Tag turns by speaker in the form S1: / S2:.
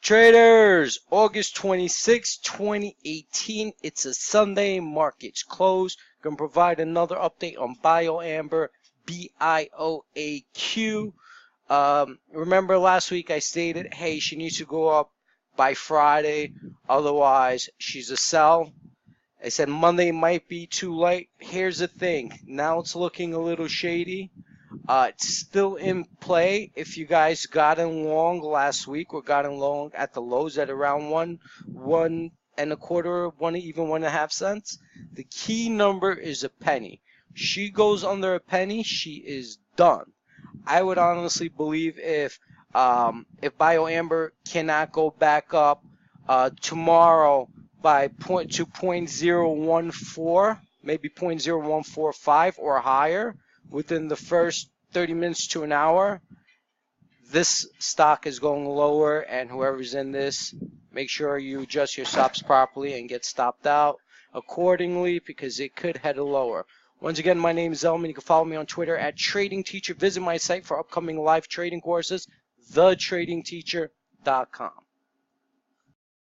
S1: Traders, August 26, 2018. It's a Sunday. Markets closed. Going to provide another update on BioAmber, BIOAQ. Remember last week I stated, hey, she needs to go up by Friday. Otherwise, she's a sell. I said Monday might be too late. Here's the thing. Now it's looking a little shady. It's still in play. If you guys got in long last week or got in long at the lows at around one and a quarter, even 1.5 cents, the key number is a penny. She goes under a penny, she is done. I would honestly believe if BioAmber cannot go back up tomorrow by 0.14, maybe 0.0145 or higher within the first 30 minutes to an hour, this stock is going lower, and whoever's in this, make sure you adjust your stops properly and get stopped out accordingly because it could head lower. Once again, my name is Zelman. You can follow me on Twitter at Trading Teacher. Visit my site for upcoming live trading courses, thetradingteacher.com.